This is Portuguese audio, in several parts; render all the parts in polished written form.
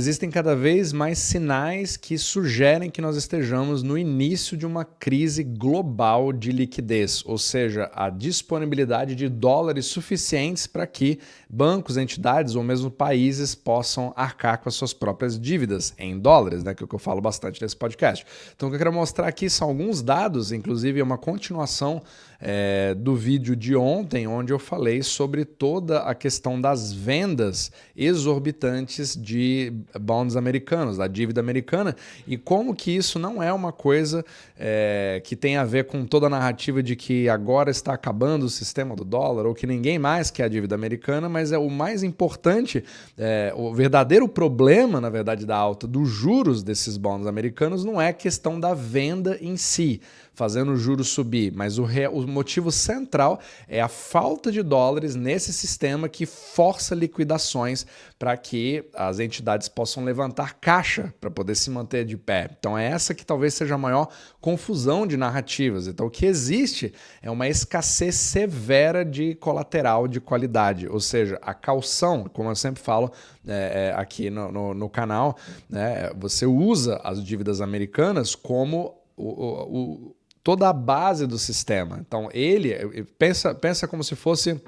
Existem cada vez mais sinais que sugerem que nós estejamos no início de uma crise global de liquidez, ou seja, a disponibilidade de dólares suficientes para que bancos, entidades ou mesmo países possam arcar com as suas próprias dívidas em dólares, né, que é o que eu falo bastante nesse podcast. Então o que eu quero mostrar aqui são alguns dados, inclusive é uma continuação do vídeo de ontem, onde eu falei sobre toda a questão das vendas exorbitantes de bonds americanos, da dívida americana, e como que isso não é uma coisa que tem a ver com toda a narrativa de que agora está acabando o sistema do dólar, ou que ninguém mais quer a dívida americana, mas é o mais importante, o verdadeiro problema, na verdade, da alta dos juros desses bonds americanos não é questão da venda em si, fazendo o juros subir, mas o motivo central é a falta de dólares nesse sistema que força liquidações para que as entidades possam levantar caixa para poder se manter de pé. Então é essa que talvez seja a maior confusão de narrativas. Então o que existe é uma escassez severa de colateral de qualidade, ou seja, a caução, como eu sempre falo aqui no canal, né, você usa as dívidas americanas como toda a base do sistema. Então pensa como se fosse...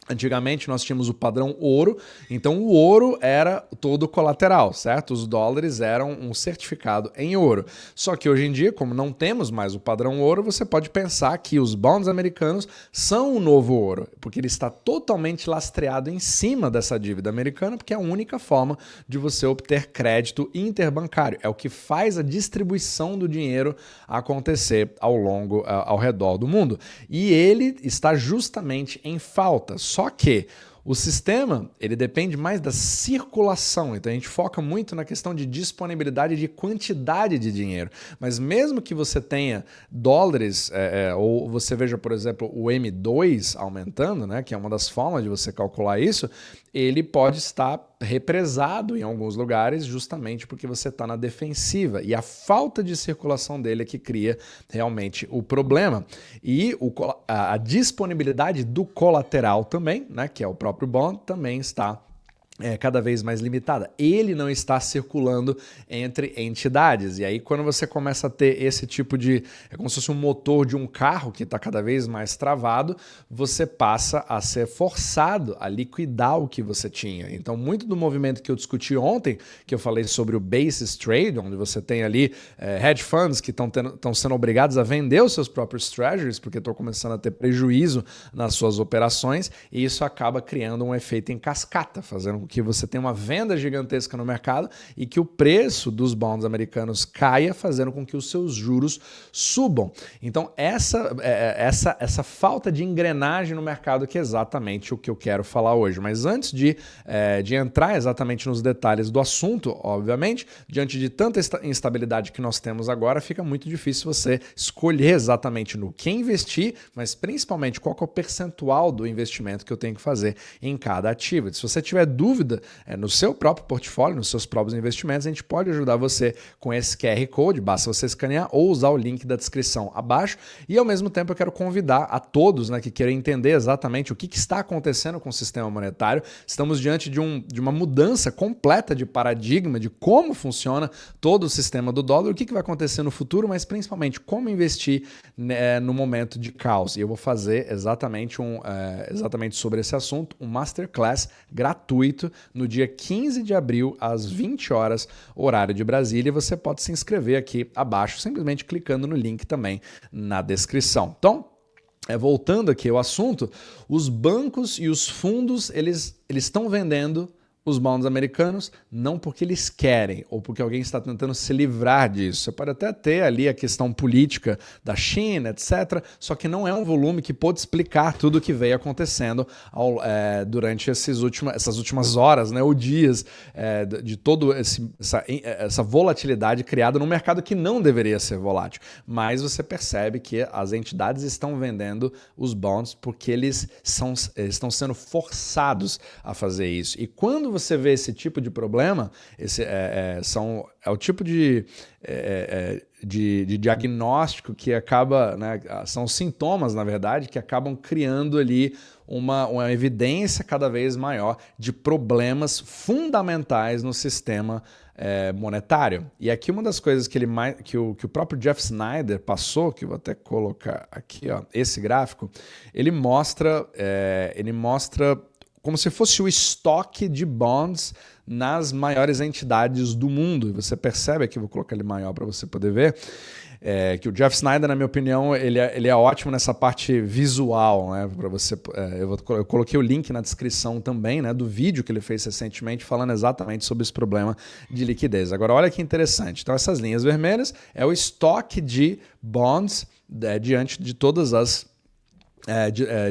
Antigamente nós tínhamos o padrão ouro, então o ouro era todo colateral, certo? Os dólares eram um certificado em ouro. Só que hoje em dia, como não temos mais o padrão ouro, você pode pensar que os bonds americanos são o novo ouro, porque ele está totalmente lastreado em cima dessa dívida americana, porque é a única forma de você obter crédito interbancário. É o que faz a distribuição do dinheiro acontecer ao redor do mundo. E ele está justamente em falta. Só que o sistema, ele depende mais da circulação, então a gente foca muito na questão de disponibilidade de quantidade de dinheiro. Mas mesmo que você tenha dólares, ou você veja, por exemplo, o M2 aumentando, né, que é uma das formas de você calcular isso, ele pode estar represado em alguns lugares justamente porque você está na defensiva. E a falta de circulação dele é que cria realmente o problema. E a disponibilidade do colateral também, né, que é o próprio bond, também está cada vez mais limitada. Ele não está circulando entre entidades. E aí, quando você começa a ter esse tipo de... É como se fosse um motor de um carro que está cada vez mais travado, você passa a ser forçado a liquidar o que você tinha. Então, muito do movimento que eu discuti ontem, que eu falei sobre o basis trade, onde você tem ali hedge funds que estão sendo obrigados a vender os seus próprios treasuries, porque estão começando a ter prejuízo nas suas operações, e isso acaba criando um efeito em cascata, fazendo com que você tenha uma venda gigantesca no mercado e que o preço dos bonds americanos caia, fazendo com que os seus juros subam. Então, essa falta de engrenagem no mercado que é exatamente o que eu quero falar hoje. Mas antes de entrar exatamente nos detalhes do assunto, obviamente, diante de tanta instabilidade que nós temos agora, fica muito difícil você escolher exatamente no que investir, mas principalmente qual que é o percentual do investimento que eu tenho que fazer em cada ativo. Se você tiver dúvida no seu próprio portfólio, nos seus próprios investimentos, a gente pode ajudar você com esse QR Code, basta você escanear ou usar o link da descrição abaixo. E ao mesmo tempo eu quero convidar a todos, né, que queiram entender exatamente o que está acontecendo com o sistema monetário. Estamos diante de uma mudança completa de paradigma, de como funciona todo o sistema do dólar, o que vai acontecer no futuro, mas principalmente como investir no momento de caos. E eu vou fazer exatamente sobre esse assunto, um masterclass gratuito no dia 15 de abril, às 20 horas, horário de Brasília. E você pode se inscrever aqui abaixo, simplesmente clicando no link também na descrição. Então, voltando aqui ao assunto, os bancos e os fundos, eles estão vendendo os bonds americanos, não porque eles querem ou porque alguém está tentando se livrar disso. Você pode até ter ali a questão política da China, etc., só que não é um volume que pode explicar tudo o que veio acontecendo durante essas últimas horas, né, ou dias, de toda essa volatilidade criada num mercado que não deveria ser volátil. Mas você percebe que as entidades estão vendendo os bonds porque eles estão sendo forçados a fazer isso. E quando você vê esse tipo de problema, é o tipo de diagnóstico que acaba, né, são sintomas, na verdade, que acabam criando ali uma evidência cada vez maior de problemas fundamentais no sistema monetário. E aqui uma das coisas que o próprio Jeff Snyder passou, que eu vou até colocar aqui, ó, esse gráfico, ele mostra como se fosse o estoque de bonds nas maiores entidades do mundo. E você percebe aqui, vou colocar ele maior para você poder ver, que o Jeff Snyder, na minha opinião, ele é ótimo nessa parte visual, né? Para você, eu coloquei o link na descrição também, né, do vídeo que ele fez recentemente falando exatamente sobre esse problema de liquidez. Agora, olha que interessante. Então, essas linhas vermelhas é o estoque de bonds diante de todas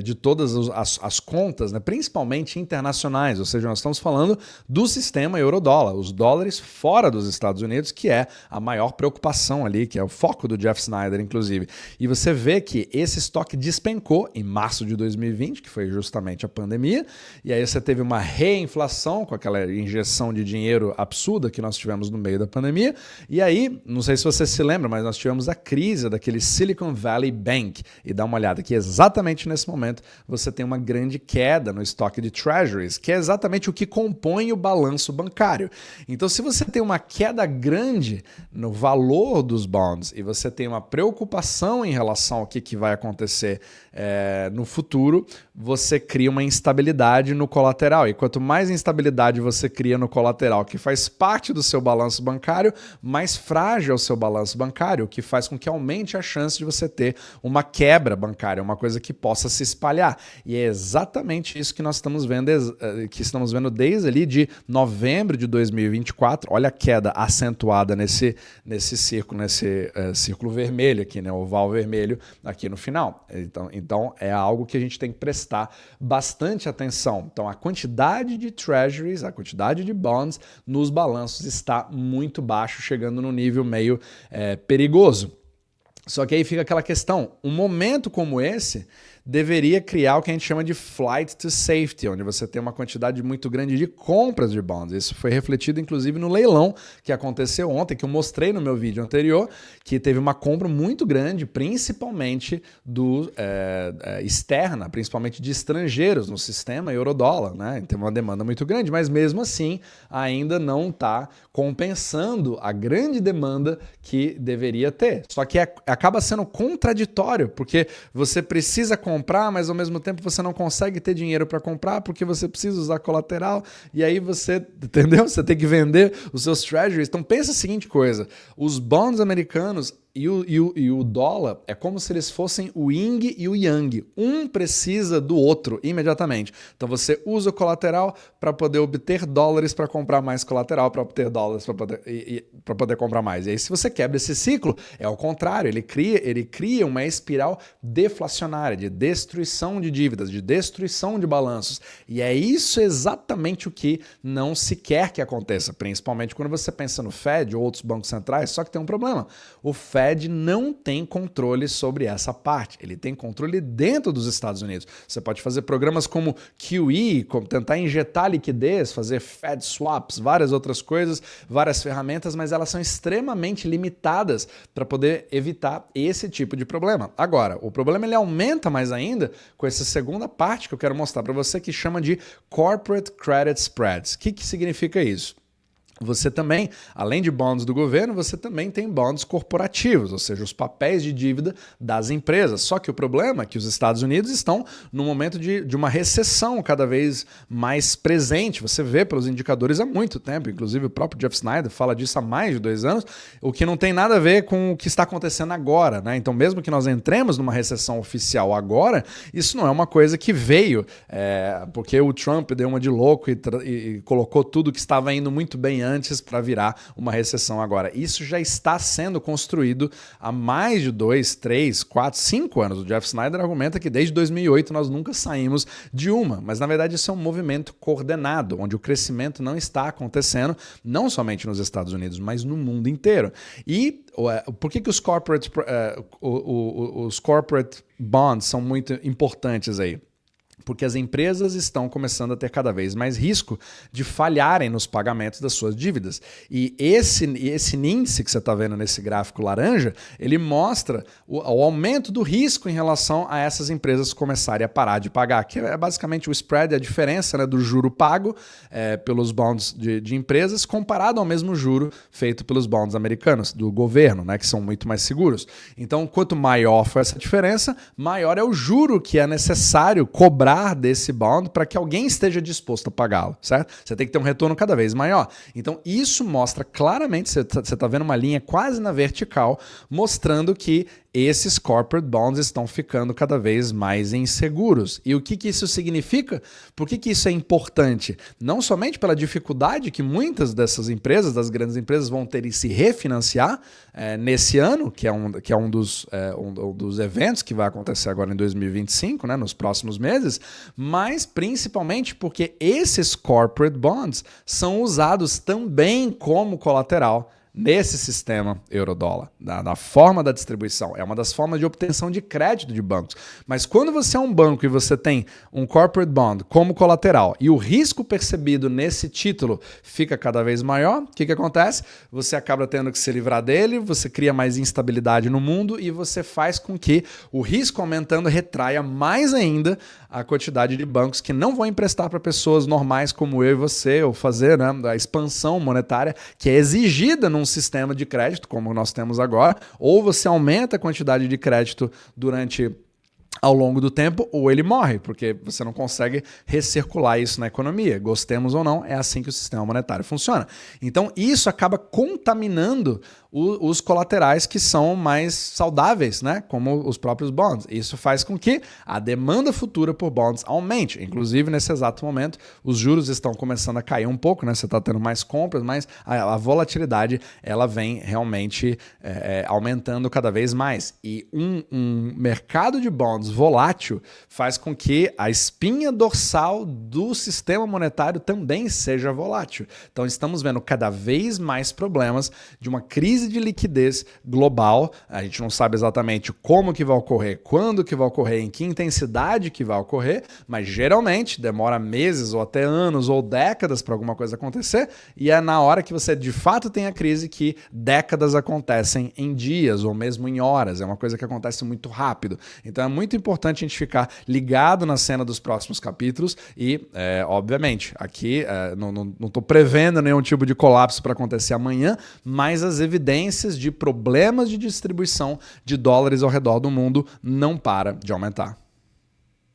de todas as contas, né, principalmente internacionais, ou seja, nós estamos falando do sistema euro-dólar, os dólares fora dos Estados Unidos, que é a maior preocupação ali, que é o foco do Jeff Snyder, inclusive. E você vê que esse estoque despencou em março de 2020, que foi justamente a pandemia, e aí você teve uma reinflação com aquela injeção de dinheiro absurda que nós tivemos no meio da pandemia, e aí, não sei se você se lembra, mas nós tivemos a crise daquele Silicon Valley Bank, e dá uma olhada que exatamente nesse momento você tem uma grande queda no estoque de treasuries, que é exatamente o que compõe o balanço bancário. Então, se você tem uma queda grande no valor dos bonds e você tem uma preocupação em relação ao que vai acontecer no futuro, você cria uma instabilidade no colateral. E quanto mais instabilidade você cria no colateral, que faz parte do seu balanço bancário, mais frágil é o seu balanço bancário, o que faz com que aumente a chance de você ter uma quebra bancária, uma coisa que possa se espalhar. E é exatamente isso que nós estamos vendo desde ali de novembro de 2024. Olha a queda acentuada nesse círculo vermelho aqui, né, oval vermelho aqui no final. Então é algo que a gente tem que prestar bastante atenção. Então a quantidade de treasuries, a quantidade de bonds nos balanços está muito baixo, chegando num nível meio perigoso. Só que aí fica aquela questão, um momento como esse deveria criar o que a gente chama de flight to safety, onde você tem uma quantidade muito grande de compras de bonds. Isso foi refletido, inclusive, no leilão que aconteceu ontem, que eu mostrei no meu vídeo anterior, que teve uma compra muito grande, principalmente externa, principalmente de estrangeiros no sistema euro-dólar, né? Teve uma demanda muito grande, mas mesmo assim ainda não está compensando a grande demanda que deveria ter. Só que acaba sendo contraditório, porque você precisa comprar, mas ao mesmo tempo você não consegue ter dinheiro para comprar porque você precisa usar colateral e aí você, entendeu? Você tem que vender os seus treasuries. Então pensa a seguinte coisa, os bonds americanos e o dólar é como se eles fossem o yin e o yang. Um precisa do outro imediatamente. Então você usa o colateral para poder obter dólares para comprar mais colateral, para obter dólares para poder comprar mais. E aí se você quebra esse ciclo, é o contrário. Ele cria uma espiral deflacionária, de destruição de dívidas, de destruição de balanços. E é isso exatamente o que não se quer que aconteça, principalmente quando você pensa no Fed ou outros bancos centrais, só que tem um problema. O Fed não tem controle sobre essa parte. Ele tem controle dentro dos Estados Unidos. Você pode fazer programas como QE, como tentar injetar liquidez, fazer Fed swaps, várias outras coisas, várias ferramentas, mas elas são extremamente limitadas para poder evitar esse tipo de problema. Agora, o problema ele aumenta mais ainda com essa segunda parte que eu quero mostrar para você, que chama de Corporate Credit Spreads. O que significa isso? Você também, além de bonds do governo, você também tem bonds corporativos, ou seja, os papéis de dívida das empresas. Só que o problema é que os Estados Unidos estão no momento de uma recessão cada vez mais presente. Você vê pelos indicadores há muito tempo, inclusive o próprio Jeff Snyder fala disso há mais de 2 anos, o que não tem nada a ver com o que está acontecendo agora, né? Então, mesmo que nós entremos numa recessão oficial agora, isso não é uma coisa que veio porque o Trump deu uma de louco e colocou tudo que estava indo muito bem antes para virar uma recessão agora. Isso já está sendo construído há mais de 2, 3, 4, 5 anos. O Jeff Snyder argumenta que desde 2008 nós nunca saímos de uma, mas na verdade isso é um movimento coordenado, onde o crescimento não está acontecendo, não somente nos Estados Unidos, mas no mundo inteiro. E por que os corporate bonds são muito importantes aí? porque as empresas estão começando a ter cada vez mais risco de falharem nos pagamentos das suas dívidas. E esse índice que você está vendo nesse gráfico laranja, ele mostra o aumento do risco em relação a essas empresas começarem a parar de pagar, que é basicamente o spread, a diferença, né, do juro pago pelos bonds de empresas comparado ao mesmo juro feito pelos bonds americanos, do governo, né, que são muito mais seguros. Então, quanto maior for essa diferença, maior é o juro que é necessário cobrar desse bond para que alguém esteja disposto a pagá-lo, certo? Você tem que ter um retorno cada vez maior. Então, isso mostra claramente, você está vendo uma linha quase na vertical, mostrando que esses corporate bonds estão ficando cada vez mais inseguros. E o que isso significa? Por que isso é importante? Não somente pela dificuldade que muitas dessas empresas, das grandes empresas, vão ter em se refinanciar nesse ano, que é um dos eventos que vai acontecer agora em 2025, né, nos próximos meses, mas principalmente porque esses corporate bonds são usados também como colateral nesse sistema euro-dólar, na forma da distribuição. É uma das formas de obtenção de crédito de bancos. Mas quando você é um banco e você tem um corporate bond como colateral e o risco percebido nesse título fica cada vez maior, o que acontece? Você acaba tendo que se livrar dele, você cria mais instabilidade no mundo e você faz com que o risco aumentando retraia mais ainda a quantidade de bancos que não vão emprestar para pessoas normais como eu e você, ou fazer, né, a expansão monetária que é exigida num sistema de crédito como nós temos agora, ou você aumenta a quantidade de crédito ao longo do tempo, ou ele morre, porque você não consegue recircular isso na economia. Gostemos ou não, é assim que o sistema monetário funciona. Então, isso acaba contaminando os colaterais que são mais saudáveis, né? Como os próprios bonds. Isso faz com que a demanda futura por bonds aumente. Inclusive, nesse exato momento, os juros estão começando a cair um pouco, né? Você está tendo mais compras, mas a volatilidade ela vem realmente aumentando cada vez mais. E um mercado de bonds volátil faz com que a espinha dorsal do sistema monetário também seja volátil. Então, estamos vendo cada vez mais problemas de uma crise de liquidez global. A gente não sabe exatamente como que vai ocorrer, quando que vai ocorrer, em que intensidade que vai ocorrer, mas geralmente demora meses ou até anos ou décadas para alguma coisa acontecer, e é na hora que você de fato tem a crise que décadas acontecem em dias ou mesmo em horas. É uma coisa que acontece muito rápido. Então é muito importante a gente ficar ligado na cena dos próximos capítulos e, obviamente, aqui não estou prevendo nenhum tipo de colapso para acontecer amanhã, mas as evidências de problemas de distribuição de dólares ao redor do mundo não param de aumentar.